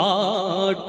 8